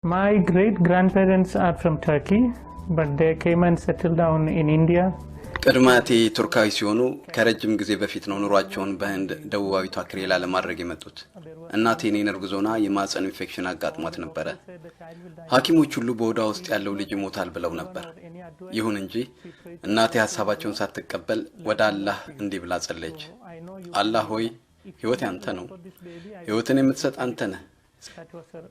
My great grandparents are from Turkey, but they came and settled down in India. ቅድማቴ ቱርካዊ ሲሆኑ ከረጅም ጊዜ በፊት ነው ኑሯቸውን በህንድ ደቡባዊቷ ክሬላ ለማድረግ የመጡት። እናቴ እኔን እርጉዞና የማህፀን ኢንፌክሽን አጋጥሟት ነበር። ሐኪሞች ሁሉ በሆዷ ውስጥ ያለው ልጅ ይሞታል ብለው ነበር። ይሁን እንጂ እናቴ ሐሳባቸውን ሳትቀበል ወደ አላህ እንዲህ ብላ ጸለየች። አላህ ሆይ ህይወት ያንተ ነው፣ ህይወትን የምትሰጥ አንተ ነህ።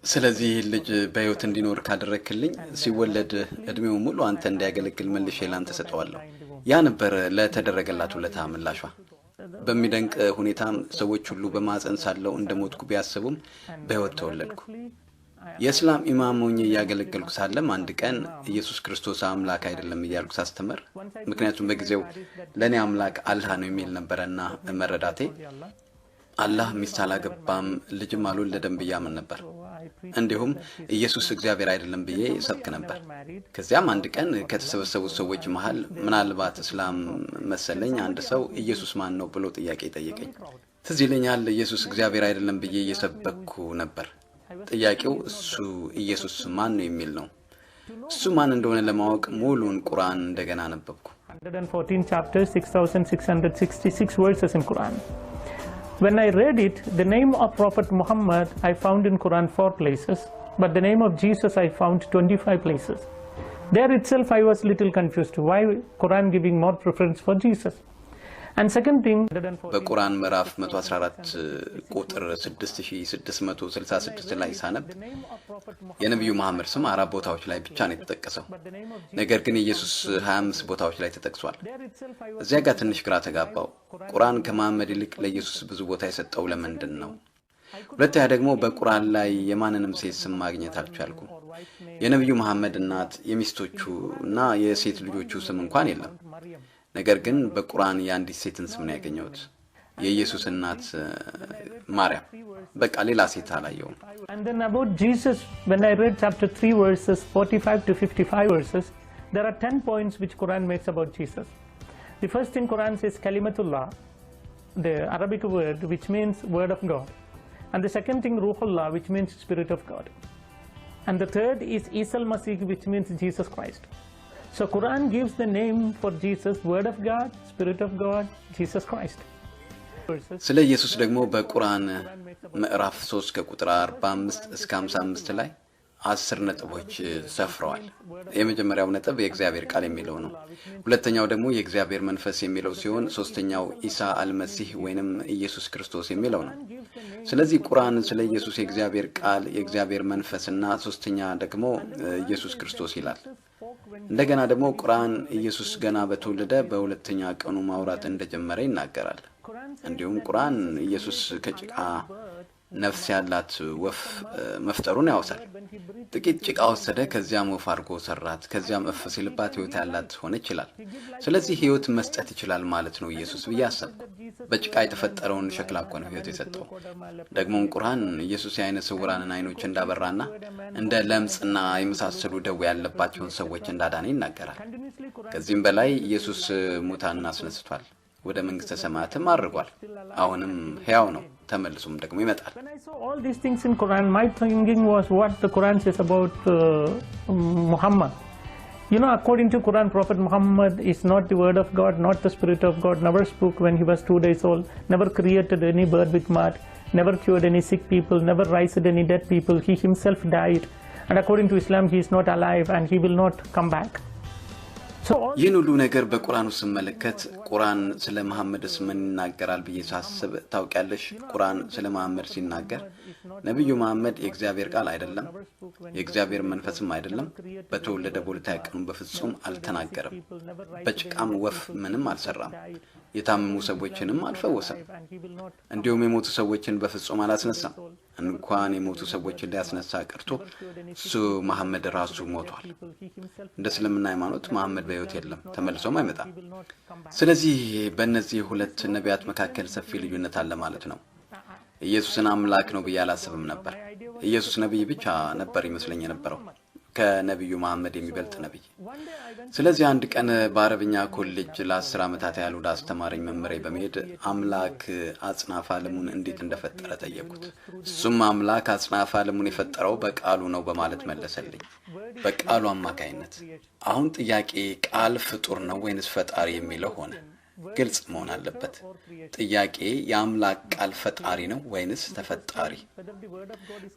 ስለዚህ ልጅ በህይወት እንዲኖር ካደረክልኝ ሲወለድ እድሜው ሙሉ አንተ እንዲያገለግል መልሼ ላንተ ሰጠዋለሁ። ያ ነበር ለተደረገላት ውለታ ምላሿ። በሚደንቅ ሁኔታም ሰዎች ሁሉ በማህፀን ሳለው እንደሞትኩ ቢያስቡም በህይወት ተወለድኩ። የእስላም ኢማም ሆኜ ያገለገልኩ ሳለም አንድ ቀን ኢየሱስ ክርስቶስ አምላክ አይደለም እያልኩ ሳስተምር፣ ምክንያቱም በጊዜው ለኔ አምላክ አላህ ነው የሚል ነበርና መረዳቴ አላህ ሚስት አላገባም ልጅም አልወለደም ብያምን ነበር። እንዲሁም ኢየሱስ እግዚአብሔር አይደለም ብዬ ሰብክ ነበር። ከዚያም አንድ ቀን ከተሰበሰቡት ሰዎች መሃል ምናልባት እስላም መሰለኝ አንድ ሰው ኢየሱስ ማን ነው ብሎ ጥያቄ ጠየቀኝ። ትዝ ይለኛል ኢየሱስ እግዚአብሔር አይደለም ብዬ እየሰበኩ ነበር። ጥያቄው እሱ ኢየሱስ ማን ነው የሚል ነው። እሱ ማን እንደሆነ ለማወቅ ሙሉን ቁርአን እንደገና አነበብኩ። 114 chapters, 6666 verses in Quran. When I read it, the name of Prophet Muhammad I found in Quran 4 places, but the name of Jesus I found 25 places. There itself I was little confused. Why Quran giving more preference for Jesus? And second thing, በቁርአን ምዕራፍ 114 ቁጥር 6666 ላይ ሳነብ የነብዩ መሐመድ ስም 4 ቦታዎች ላይ ብቻ ነው የተጠቀሰው። ነገር ግን ኢየሱስ 25 ቦታዎች ላይ ተጠቅሷል። እዚያ ጋር ትንሽ ግራ ተጋባው። ቁርአን ከመሐመድ ይልቅ ለኢየሱስ ብዙ ቦታ የሰጠው ለምንድን ነው? ሁለተኛ ደግሞ በቁርአን ላይ የማንንም ሴት ስም ማግኘት አልቻልኩም። የነብዩ መሐመድ እናት የሚስቶቹ እና የሴት ልጆቹ ስም እንኳን የለም። ነገር ግን በቁርአን የአንዲት ሴትን ስም ነው ያገኘሁት፣ የኢየሱስ እናት ማርያም። በቃ ሌላ ሴት አላየሁም። And then about Jesus, when I read chapter 3 verses 45 to 55 verses, there are 10 points which Quran makes about Jesus. The first thing Quran says Kalimatullah, the Arabic word which means word of God. And the second thing Ruhullah, which means spirit of God. And the third is Isa al-Masih, which means Jesus Christ. So Quran gives the name for Jesus, word of God, spirit of God, Jesus Christ. ስለ ኢየሱስ ደግሞ በቁርአን ምዕራፍ 3 ከቁጥር 45 እስከ 55 ላይ 10 ነጥቦች ሰፍረዋል። የመጀመሪያው ነጥብ የእግዚአብሔር ቃል የሚለው ነው። ሁለተኛው ደግሞ የእግዚአብሔር መንፈስ የሚለው ሲሆን ሶስተኛው ኢሳ አልመሲህ ወይንም ኢየሱስ ክርስቶስ የሚለው ነው። ስለዚህ ቁርአን ስለ ኢየሱስ የእግዚአብሔር ቃል፣ የእግዚአብሔር መንፈስና ሶስተኛ ደግሞ ኢየሱስ ክርስቶስ ይላል። እንደገና ደግሞ ቁርአን ኢየሱስ ገና በተወለደ በሁለተኛ ቀኑ ማውራት እንደጀመረ ይናገራል። እንዲሁም ቁርአን ኢየሱስ ከጭቃ ነፍስ ያላት ወፍ መፍጠሩን ያወሳል። ጥቂት ጭቃ ወሰደ፣ ከዚያም ወፍ አድርጎ ሰራት፣ ከዚያም እፍ ሲልባት ህይወት ያላት ሆነ ይችላል። ስለዚህ ህይወት መስጠት ይችላል ማለት ነው ኢየሱስ ብዬ አሰብኩ። በጭቃ የተፈጠረውን ሸክላ እኮ ነው ህይወት የሰጠው። ደግሞም ቁርአን ኢየሱስ የዓይነ ስውራንን አይኖች እንዳበራና እንደ ለምጽና የመሳሰሉ ደዌ ያለባቸውን ሰዎች እንዳዳነ ይናገራል። ከዚህም በላይ ኢየሱስ ሙታንን አስነስቷል፣ ወደ መንግስተ ሰማያትም አድርጓል። አሁንም ሕያው ነው፣ ተመልሶም ደግሞ ይመጣል። When I saw all these things in Quran, my thinking was what the Quran says about Muhammad. You know, according to Quran, Prophet Muhammad is not the word of God, not the spirit of God, never spoke when he was 2 days old, never created any bird with mud, never cured any sick people, never raised any dead people. He himself died. And according to Islam, he is not alive and he will not come back. ይህን ሁሉ ነገር በቁርአን ውስጥ መለከት ቁርአን ስለ መሐመድስ ምን ይናገራል ብዬ ሳስብ ታውቂያለሽ፣ ቁርአን ስለ መሐመድ ሲናገር ነብዩ መሐመድ የእግዚአብሔር ቃል አይደለም፣ የእግዚአብሔር መንፈስም አይደለም፣ በተወለደ በሁለተኛ ቀኑ በፍጹም አልተናገረም፣ በጭቃም ወፍ ምንም አልሰራም፣ የታመሙ ሰዎችንም አልፈወሰም፣ እንዲሁም የሞቱ ሰዎችን በፍጹም አላስነሳም። እንኳን የሞቱ ሰዎችን ሊያስነሳ ቀርቶ እሱ መሐመድ ራሱ ሞቷል። እንደ እስልምና ሃይማኖት መሐመድ በሕይወት የለም፣ ተመልሶም አይመጣም። ስለዚህ በእነዚህ ሁለት ነቢያት መካከል ሰፊ ልዩነት አለ ማለት ነው። ኢየሱስን አምላክ ነው ብዬ አላስብም ነበር። ኢየሱስ ነብይ ብቻ ነበር ይመስለኝ የነበረው። ከነብዩ መሐመድ የሚበልጥ ነብይ። ስለዚህ አንድ ቀን በአረብኛ ኮሌጅ ለ10 ዓመታት ያህል ወደ አስተማረኝ መምህሬ በመሄድ አምላክ አጽናፈ ዓለሙን እንዴት እንደፈጠረ ጠየቁት። እሱም አምላክ አጽናፈ ዓለሙን የፈጠረው በቃሉ ነው በማለት መለሰልኝ። በቃሉ አማካይነት። አሁን ጥያቄ ቃል ፍጡር ነው ወይንስ ፈጣሪ የሚለው ሆነ። ግልጽ መሆን አለበት። ጥያቄ የአምላክ ቃል ፈጣሪ ነው ወይንስ ተፈጣሪ?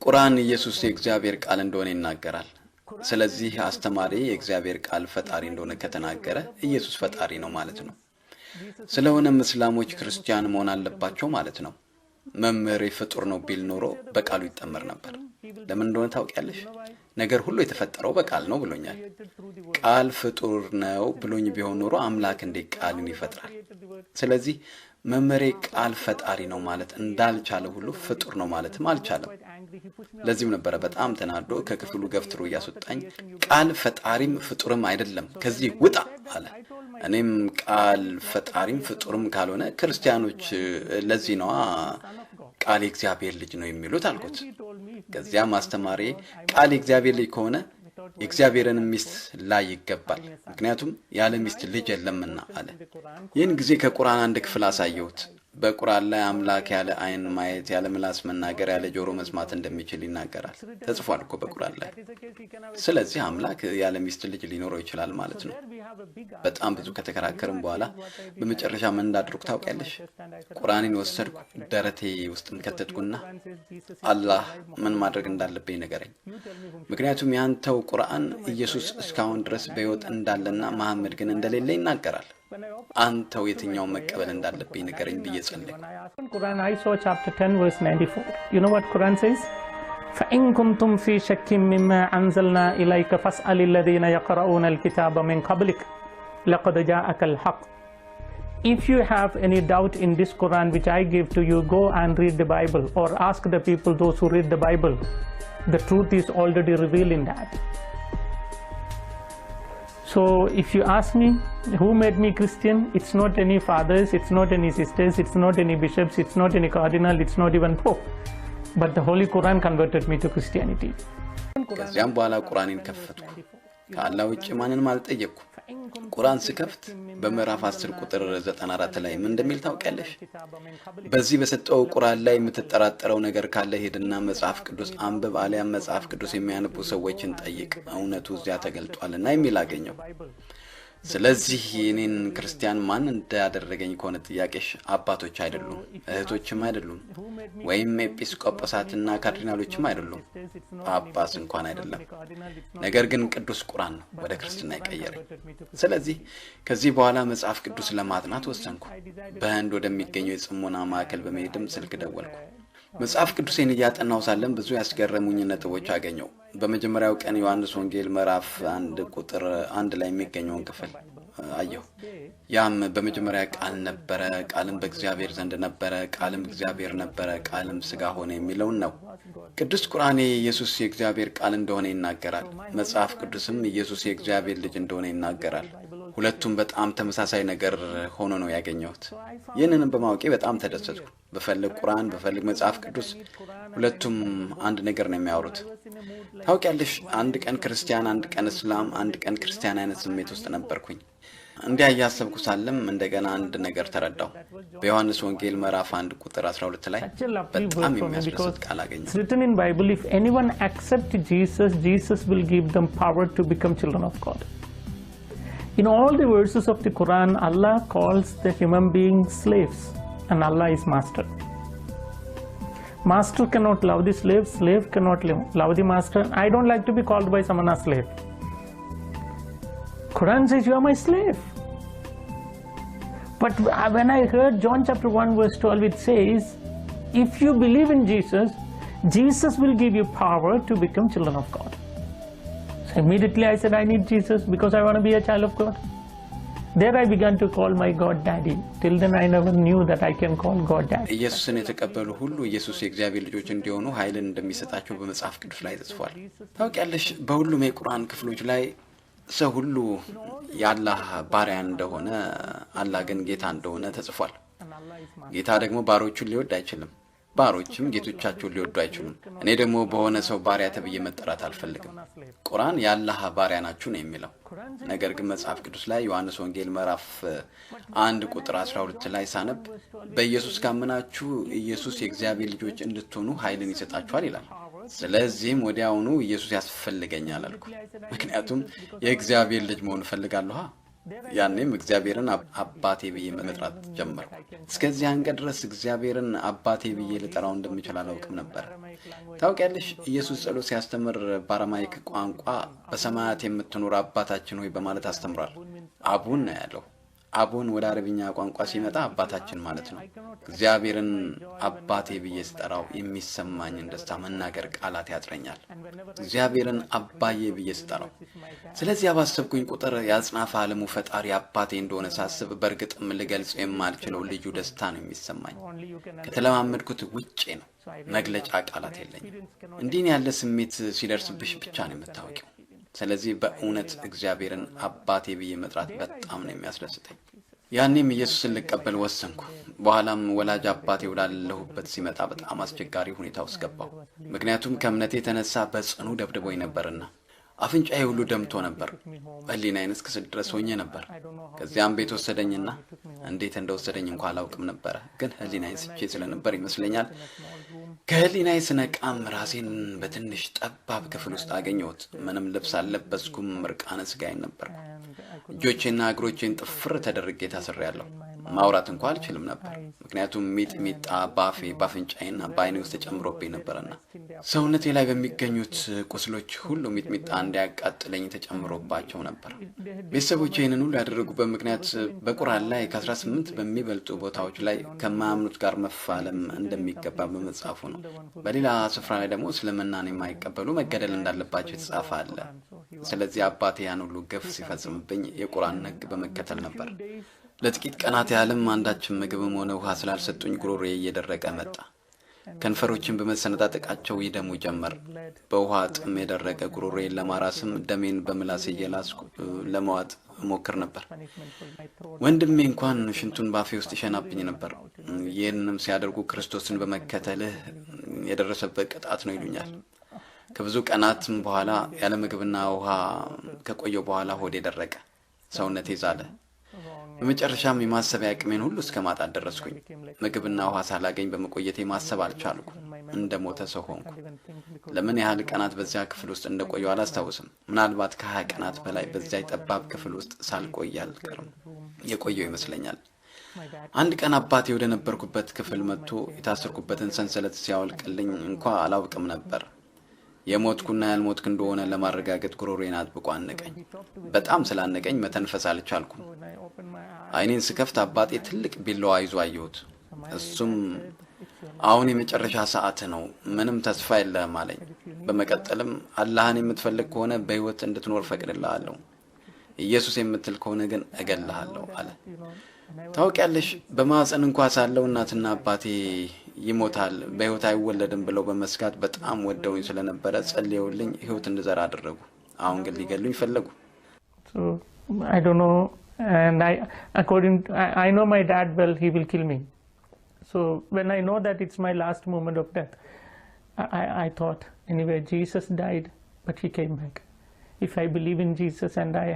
ቁርአን ኢየሱስ የእግዚአብሔር ቃል እንደሆነ ይናገራል። ስለዚህ አስተማሪ የእግዚአብሔር ቃል ፈጣሪ እንደሆነ ከተናገረ ኢየሱስ ፈጣሪ ነው ማለት ነው። ስለሆነም እስላሞች ክርስቲያን መሆን አለባቸው ማለት ነው። መምህሬ ፍጡር ነው ቢል ኖሮ በቃሉ ይጠመር ነበር። ለምን እንደሆነ ታውቂያለሽ? ነገር ሁሉ የተፈጠረው በቃል ነው ብሎኛል። ቃል ፍጡር ነው ብሎኝ ቢሆን ኖሮ አምላክ እንዴት ቃልን ይፈጥራል? ስለዚህ መምህሬ ቃል ፈጣሪ ነው ማለት እንዳልቻለ ሁሉ ፍጡር ነው ማለትም አልቻለም። ለዚህም ነበረ በጣም ተናዶ ከክፍሉ ገፍትሮ እያስወጣኝ ቃል ፈጣሪም ፍጡርም አይደለም ከዚህ ውጣ አለ። እኔም ቃል ፈጣሪም ፍጡርም ካልሆነ ክርስቲያኖች ለዚህ ነው ቃል የእግዚአብሔር ልጅ ነው የሚሉት አልኩት። ከዚያም አስተማሪ ቃል የእግዚአብሔር ልጅ ከሆነ የእግዚአብሔርን ሚስት ላይ ይገባል፣ ምክንያቱም ያለ ሚስት ልጅ የለምና አለ። ይህን ጊዜ ከቁርአን አንድ ክፍል አሳየሁት። በቁርአን ላይ አምላክ ያለ አይን ማየት፣ ያለ ምላስ መናገር፣ ያለ ጆሮ መስማት እንደሚችል ይናገራል። ተጽፏል እኮ በቁርአን ላይ። ስለዚህ አምላክ ያለ ሚስት ልጅ ሊኖረው ይችላል ማለት ነው። በጣም ብዙ ከተከራከርን በኋላ በመጨረሻ ምን እንዳደረኩ ታውቂያለሽ? ቁርአንን ወሰድኩ፣ ደረቴ ውስጥ ከተትኩና አላህ ምን ማድረግ እንዳለብኝ ነገረኝ። ምክንያቱም ያንተው ቁርአን ኢየሱስ እስካሁን ድረስ በሕይወት እንዳለና መሐመድ ግን እንደሌለ ይናገራል። አንተው የትኛው መቀበል እንዳለብኝ ነገረኝ ብዬ ጸለይኩ። Quran I saw chapter 10 verse 94. You know what Quran says? فَإِن كُنتُمْ فِي شَكٍّ مِّمَّا أَنزَلْنَا إِلَيْكَ فَاسْأَلِ الَّذِينَ يَقْرَؤُونَ الْكِتَابَ مِن قَبْلِكَ لَقَدْ جَاءَكَ الْحَقُّ. If you have any doubt in this Quran which I gave to you, go and read the Bible or ask the people, those who read the Bible. The truth is already revealed in that. So if you ask me, who made me Christian? It's not any fathers, it's not any sisters, it's not any bishops, it's not any cardinal, it's not even Pope. But the Holy Quran converted me to Christianity. ከዚያም በኋላ ቁርአንን ከፈትኩ። ከአላህ ውጭ ማንንም አልጠየቅኩ። ቁርአን ስከፍት በምዕራፍ 10 ቁጥር 94 ላይ ምን እንደሚል ታውቂያለሽ? በዚህ በሰጠው ቁርአን ላይ የምትጠራጠረው ነገር ካለ ሄድና መጽሐፍ ቅዱስ አንብብ፣ አሊያም መጽሐፍ ቅዱስ የሚያነቡ ሰዎችን ጠይቅ፣ እውነቱ እዚያ ተገልጧልና የሚል አገኘው። ስለዚህ እኔን ክርስቲያን ማን እንዳደረገኝ ከሆነ ጥያቄሽ አባቶች አይደሉም፣ እህቶችም አይደሉም፣ ወይም ኤጲስቆጶሳትና ካርዲናሎችም አይደሉም፣ ጳጳስ እንኳን አይደለም። ነገር ግን ቅዱስ ቁርአን ነው ወደ ክርስትና የቀየረኝ። ስለዚህ ከዚህ በኋላ መጽሐፍ ቅዱስ ለማጥናት ወሰንኩ። በህንድ ወደሚገኘው የጽሞና ማዕከል በመሄድም ስልክ ደወልኩ። መጽሐፍ ቅዱስን እያጠናው ሳለም ብዙ ያስገረሙኝ ነጥቦች አገኘው። በመጀመሪያው ቀን ዮሐንስ ወንጌል ምዕራፍ 1 ቁጥር 1 ላይ የሚገኘውን ክፍል አየሁ። ያም በመጀመሪያ ቃል ነበረ፣ ቃልም በእግዚአብሔር ዘንድ ነበረ፣ ቃልም እግዚአብሔር ነበረ፣ ቃልም ሥጋ ሆነ የሚለውን ነው። ቅዱስ ቁርአን ኢየሱስ የእግዚአብሔር ቃል እንደሆነ ይናገራል። መጽሐፍ ቅዱስም ኢየሱስ የእግዚአብሔር ልጅ እንደሆነ ይናገራል። ሁለቱም በጣም ተመሳሳይ ነገር ሆኖ ነው ያገኘሁት። ይህንንም በማወቄ በጣም ተደሰትኩ። በፈልግ ቁርአን በፈልግ መጽሐፍ ቅዱስ ሁለቱም አንድ ነገር ነው የሚያወሩት። ታውቂያለሽ፣ አንድ ቀን ክርስቲያን፣ አንድ ቀን እስላም፣ አንድ ቀን ክርስቲያን አይነት ስሜት ውስጥ ነበርኩኝ። እንዲያ እያሰብኩ ሳለም እንደገና አንድ ነገር ተረዳው። በዮሐንስ ወንጌል ምዕራፍ 1 ቁጥር 12 ላይ በጣም የሚያስደስት ቃል አገኘሁ። It's written in Bible, if anyone accept Jesus, Jesus will give them power to become children of God. In all the verses of the Quran, Allah calls the human beings slaves and Allah is master. Master cannot love the slave, slave cannot love the master. I don't like to be called by someone as slave. Quran says you are my slave. But when I heard John chapter 1 verse 12, it says, if you believe in Jesus, Jesus will give you power to become children of God. So immediately I said, I need Jesus because I want to be a child of God. There I began to call my God Daddy. Till then I never knew that I can call God Daddy. ኢየሱስን የተቀበሉ ሁሉ ኢየሱስ የእግዚአብሔር ልጆች እንዲሆኑ ኃይልን እንደሚሰጣቸው በመጽሐፍ ቅዱስ ላይ ተጽፏል። ታውቂያለሽ፣ በሁሉም የቁርአን ክፍሎች ላይ ሰው ሁሉ የአላህ ባሪያ እንደሆነ፣ አላህ ግን ጌታ እንደሆነ ተጽፏል። ጌታ ደግሞ ባሮቹን ሊወድ አይችልም። ባሮችም ጌቶቻቸውን ሊወዱ አይችሉም። እኔ ደግሞ በሆነ ሰው ባሪያ ተብዬ መጠራት አልፈልግም። ቁርአን የአላህ ባሪያ ናችሁ ነው የሚለው። ነገር ግን መጽሐፍ ቅዱስ ላይ ዮሐንስ ወንጌል ምዕራፍ 1 ቁጥር 12 ላይ ሳነብ በኢየሱስ ካመናችሁ ኢየሱስ የእግዚአብሔር ልጆች እንድትሆኑ ኃይልን ይሰጣችኋል ይላል። ስለዚህም ወዲያውኑ ኢየሱስ ያስፈልገኛል አልኩ። ምክንያቱም የእግዚአብሔር ልጅ መሆን እፈልጋለሁ። ያኔም እግዚአብሔርን አባቴ ብዬ መጥራት ጀመርኩ። እስከዚያን ቀን ድረስ እግዚአብሔርን አባቴ ብዬ ልጠራው እንደምችል አላውቅም ነበር። ታውቂያለሽ፣ ኢየሱስ ጸሎት ሲያስተምር በአረማይክ ቋንቋ በሰማያት የምትኖር አባታችን ሆይ በማለት አስተምሯል። አቡን ነው ያለው። አቡን ወደ አረብኛ ቋንቋ ሲመጣ አባታችን ማለት ነው። እግዚአብሔርን አባቴ ብዬ ስጠራው የሚሰማኝን ደስታ መናገር ቃላት ያጥረኛል። እግዚአብሔርን አባዬ ብዬ ስጠራው። ስለዚህ ባሰብኩኝ ቁጥር የአጽናፈ ዓለሙ ፈጣሪ አባቴ እንደሆነ ሳስብ በእርግጥም ልገልጽ የማልችለው ልዩ ደስታ ነው የሚሰማኝ። ከተለማመድኩት ውጪ ነው። መግለጫ ቃላት የለኝም። እንዲህ ያለ ስሜት ሲደርስብሽ ብቻ ነው የምታውቂው። ስለዚህ በእውነት እግዚአብሔርን አባቴ ብዬ መጥራት በጣም ነው የሚያስደስተኝ። ያኔም ኢየሱስን ልቀበል ወሰንኩ። በኋላም ወላጅ አባቴ ወዳለሁበት ሲመጣ በጣም አስቸጋሪ ሁኔታ ውስጥ ገባሁ። ምክንያቱም ከእምነቴ የተነሳ በጽኑ ደብድቦኝ ነበርና አፍንጫዬ ሁሉ ደምቶ ነበር። ህሊናዬን እስክስል ድረስ ሆኜ ነበር። ከዚያም ቤት ወሰደኝና እንዴት እንደወሰደኝ እንኳን አላውቅም ነበር። ግን ህሊናዬን ስቼ ስለነበር ይመስለኛል ከህሊናዬ ስነቃም ራሴን በትንሽ ጠባብ ክፍል ውስጥ አገኘሁት። ምንም ልብስ አልለበስኩም፣ እርቃነ ስጋዬን ነበርኩ። እጆቼና እግሮቼን ጥፍር ተደርጌ ታስሬያለሁ። ማውራት እንኳን አልችልም ነበር፣ ምክንያቱም ሚጥሚጣ ባፌ ባፍንጫዬና በአይኔ ውስጥ ተጨምሮብኝ ነበርና። ሰውነቴ ላይ በሚገኙት ቁስሎች ሁሉ ሚጥሚጣ እንዲያቃጥለኝ ተጨምሮባቸው ነበር። ቤተሰቦቼ ይህንን ሁሉ ያደረጉበት ምክንያት በቁርአን ላይ ከ18 በሚበልጡ ቦታዎች ላይ ከማያምኑት ጋር መፋለም እንደሚገባ በመጻፉ ነው። በሌላ ስፍራ ላይ ደግሞ እስልምናን የማይቀበሉ መገደል እንዳለባቸው የተጻፈ አለ። ስለዚህ አባቴ ያን ሁሉ ግፍ ሲፈጽምብኝ የቁርአን ሕግ በመከተል ነበር። ለጥቂት ቀናት ያህልም አንዳችም ምግብም ሆነ ውሃ ስላልሰጡኝ ጉሮሮዬ እየደረቀ መጣ። ከንፈሮችን በመሰነጣጠቃቸው ይደሙ ጀመር። በውሃ ጥም የደረቀ ጉሮሮዬን ለማራስም ደሜን በምላሴ እየላስኩ ለመዋጥ ሞክር ነበር። ወንድሜ እንኳን ሽንቱን ባፌ ውስጥ ይሸናብኝ ነበር። ይህንንም ሲያደርጉ ክርስቶስን በመከተልህ የደረሰበት ቅጣት ነው ይሉኛል። ከብዙ ቀናትም በኋላ ያለ ምግብና ውሃ ከቆየው በኋላ ሆዴ ደረቀ፣ ሰውነቴ ዛለ። በመጨረሻም የማሰቢያ አቅሜን ሁሉ እስከ ማጣት ደረስኩኝ። ምግብና ውሃ ሳላገኝ በመቆየቴ ማሰብ አልቻልኩም። እንደ ሞተ ሰው ሆንኩ። ለምን ያህል ቀናት በዚያ ክፍል ውስጥ እንደቆየው አላስታውስም። ምናልባት ከ20 ቀናት በላይ በዚያ ጠባብ ክፍል ውስጥ ሳልቆይ አልቀርም የቆየው ይመስለኛል። አንድ ቀን አባቴ ወደ ነበርኩበት ክፍል መጥቶ የታሰርኩበትን ሰንሰለት ሲያወልቅልኝ እንኳን አላውቅም ነበር። የሞትኩና ያልሞትኩ እንደሆነ ለማረጋገጥ ጉሮሮዬን አጥብቆ አነቀኝ። በጣም ስላነቀኝ መተንፈስ አልቻልኩም። አይኔን ስከፍት አባቴ ትልቅ ቢላዋ ይዞ አየሁት። እሱም አሁን የመጨረሻ ሰዓት ነው፣ ምንም ተስፋ የለህም አለኝ። በመቀጠልም አላህን የምትፈልግ ከሆነ በህይወት እንድትኖር ፈቅድልሃለሁ፣ ኢየሱስ የምትል ከሆነ ግን እገልሃለሁ አለ። ታውቂያለሽ፣ በማህፀን እንኳን ሳለው እናትና አባቴ ይሞታል በህይወት አይወለድም ብለው በመስጋት በጣም ወደውኝ ስለነበረ ጸልየውልኝ ህይወት እንድዘራ አደረጉ። አሁን ግን ሊገሉኝ ፈለጉ። So I don't know, and I know my dad well, he will kill me. So when I know that it's my last moment of death, I thought, anyway, Jesus died, but he came back. If I believe in Jesus and I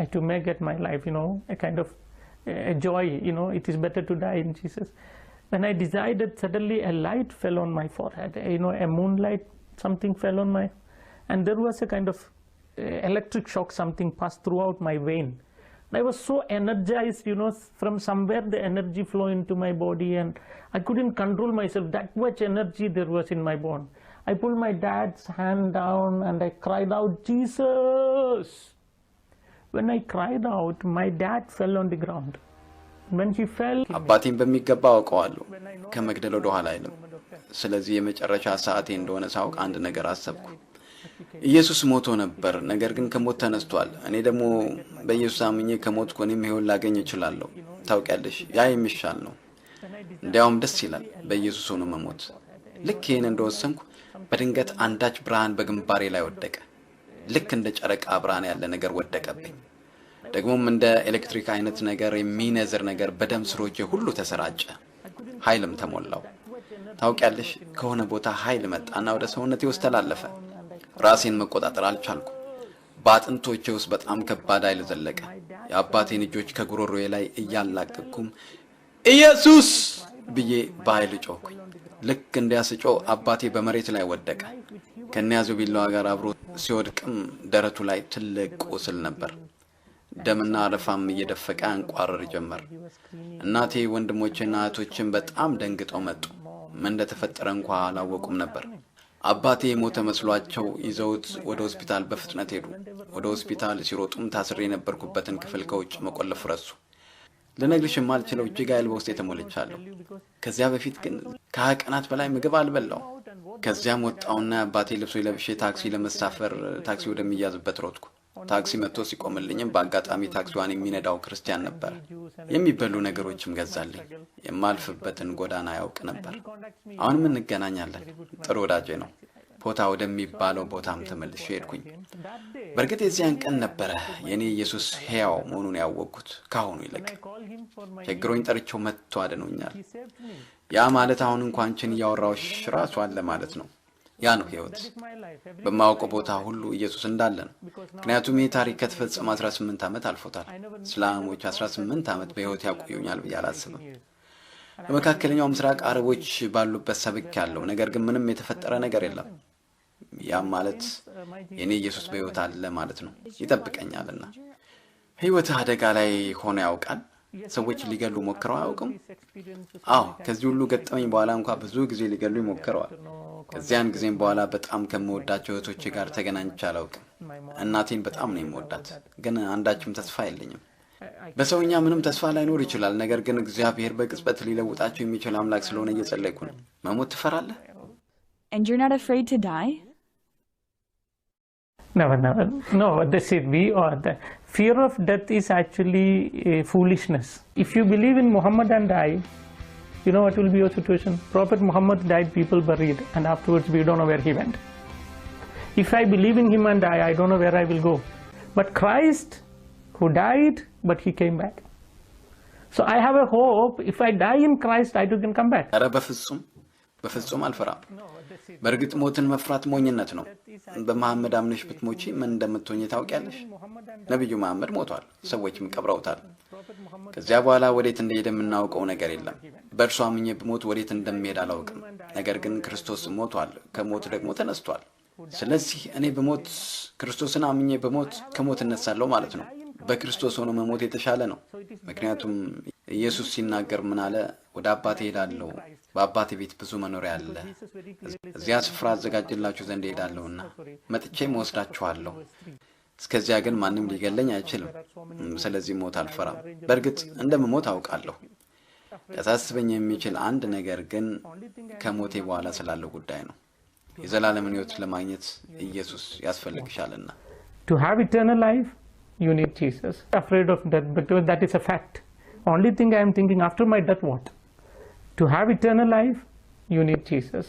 to make it my life, a kind of a joy, it is better to die in Jesus. When I decided, suddenly a light fell on my forehead, a moonlight, something fell on my, and there was a kind of electric shock, something passed throughout my vein. And I was so energized, from somewhere the energy flow into my body, and I couldn't control myself. That much energy there was in my bone. I pulled my dad's hand down and I cried out, Jesus! When I cried out, my dad fell on the ground. When he fell, አባቴን በሚገባ አውቀዋለሁ፣ ከመግደል ወደ ኋላ አይልም። ስለዚህ የመጨረሻ ሰዓቴ እንደሆነ ሳውቅ አንድ ነገር አሰብኩ። ኢየሱስ ሞቶ ነበር፣ ነገር ግን ከሞት ተነስቷል። እኔ ደግሞ በኢየሱስ አምኜ ከሞትኩ እኔም ሕይወት ላገኝ እችላለሁ። ታውቂያለሽ፣ ያ የሚሻል ነው። እንዲያውም ደስ ይላል በኢየሱስ ሆኖ መሞት። ልክ ይህን እንደወሰንኩ በድንገት አንዳች ብርሃን በግንባሬ ላይ ወደቀ። ልክ እንደ ጨረቃ ብርሃን ያለ ነገር ወደቀብኝ። ደግሞም እንደ ኤሌክትሪክ አይነት ነገር የሚነዝር ነገር በደም ስሮቼ ሁሉ ተሰራጨ። ኃይልም ተሞላው። ታውቂያለሽ ከሆነ ቦታ ኃይል መጣና ወደ ሰውነቴ ውስጥ ተላለፈ። ራሴን መቆጣጠር አልቻልኩም። በአጥንቶቼ ውስጥ በጣም ከባድ ኃይል ዘለቀ። የአባቴን እጆች ከጉሮሮዬ ላይ እያላቀቅኩም ኢየሱስ ብዬ በኃይል ጮህኩኝ። ልክ እንዲያስጮ አባቴ በመሬት ላይ ወደቀ። ከነያዘው ቢላዋ ጋር አብሮ ሲወድቅም ደረቱ ላይ ትልቅ ቁስል ነበር። ደምና አረፋም እየደፈቀ አንቋረር ጀመር። እናቴ ወንድሞቼና እህቶቼም በጣም ደንግጠው መጡ። ምን እንደተፈጠረ እንኳን አላወቁም ነበር። አባቴ ሞተ መስሏቸው ይዘውት ወደ ሆስፒታል በፍጥነት ሄዱ። ወደ ሆስፒታል ሲሮጡም ታስሬ የነበርኩበትን ክፍል ከውጭ መቆለፍ ረሱ። ለነግርሽ የማልችለው እጅግ ኃይል በውስጤ ተሞልቻለሁ። ከዚያ በፊት ግን ከ20 ቀናት በላይ ምግብ አልበላው። ከዚያም ወጣውና አባቴ ልብሶ ለብሼ ታክሲ ለመሳፈር ታክሲ ወደሚያዝበት ሮጥኩ። ታክሲ መጥቶ ሲቆምልኝም በአጋጣሚ ታክሲዋን የሚነዳው ክርስቲያን ነበር። የሚበሉ ነገሮችም ገዛልኝ። የማልፍበትን ጎዳና ያውቅ ነበር። አሁንም እንገናኛለን። ጥሩ ወዳጄ ነው። ቦታ ወደሚባለው ቦታም ተመልሼ ሄድኩኝ። በእርግጥ የዚያን ቀን ነበረ የኔ ኢየሱስ ሕያው መሆኑን ያወቅኩት። ካሁኑ ይልቅ ችግሮኝ ጠርቼው መጥቶ አድኖኛል። ያ ማለት አሁን እንኳን አንቺን እያወራሁሽ ራሱ አለ ማለት ነው። ያ ነው ሕይወት። በማውቀው ቦታ ሁሉ ኢየሱስ እንዳለ ነው። ምክንያቱም ይህ ታሪክ ከተፈጸመ 18 ዓመት አልፎታል። እስላሞች 18 ዓመት በሕይወት ያቆዩኛል ብዬ አላስብም። በመካከለኛው ምስራቅ አረቦች ባሉበት ሰብክ ያለው ነገር ግን ምንም የተፈጠረ ነገር የለም። ያም ማለት የኔ ኢየሱስ በሕይወት አለ ማለት ነው። ይጠብቀኛልና። ሕይወት አደጋ ላይ ሆኖ ያውቃል? ሰዎች ሊገሉ ሞክረው አያውቅም? አዎ፣ ከዚህ ሁሉ ገጠመኝ በኋላ እንኳን ብዙ ጊዜ ሊገሉ ይሞክረዋል። ከዚያን ጊዜም በኋላ በጣም ከመወዳቸው እህቶቼ ጋር ተገናኝቼ አላውቅም። እናቴን በጣም ነው የምወዳት፣ ግን አንዳችም ተስፋ የለኝም። በሰውኛ ምንም ተስፋ ላይኖር ይችላል። ነገር ግን እግዚአብሔር በቅጽበት ሊለውጣቸው የሚችል አምላክ ስለሆነ እየጸለይኩ ነው። መሞት ትፈራለህ? And you're not afraid to die? Never. No, that's it. The fear of death is actually foolishness. If you believe in Muhammad and die, you know what will be your situation? Prophet Muhammad died, people buried, and afterwards we don't know where he went. If I believe in him and die, I don't know where I will go. But Christ, who died, but he came back. So I have a hope. If I die in Christ, I too can come back. ኧረ በፍጹም አልፈራም። በእርግጥ ሞትን መፍራት ሞኝነት ነው። በመሐመድ አምነሽ ብትሞቺ ምን እንደምትሆኚ ታውቂያለሽ? ነብዩ መሐመድ ሞቷል፣ ሰዎችም ቀብረውታል። ከዚያ በኋላ ወዴት እንደሄደ የምናውቀው ነገር የለም። በእርሱ አምኜ ብሞት ወዴት እንደምሄድ አላውቅም። ነገር ግን ክርስቶስ ሞቷል፣ ከሞት ደግሞ ተነስቷል። ስለዚህ እኔ በሞት ክርስቶስን አምኜ በሞት ከሞት እነሳለሁ ማለት ነው። በክርስቶስ ሆኖ መሞት የተሻለ ነው። ምክንያቱም ኢየሱስ ሲናገር ምን አለ? ወደ አባቴ ሄዳለሁ፣ በአባቴ ቤት ብዙ መኖሪያ አለ። እዚያ ስፍራ አዘጋጅላችሁ ዘንድ ሄዳለሁና መጥቼም ወስዳችኋለሁ። እስከዚያ ግን ማንም ሊገለኝ አይችልም። ስለዚህ ሞት አልፈራም። በእርግጥ እንደምሞት አውቃለሁ። ያሳስበኝ የሚችል አንድ ነገር ግን ከሞቴ በኋላ ስላለው ጉዳይ ነው። የዘላለምን ሕይወት ለማግኘት ኢየሱስ ያስፈልግሻልና። To have eternal life, you need Jesus. Afraid of death, because that is a fact. Only thing I am thinking, after my death, what? To have eternal life, you need Jesus.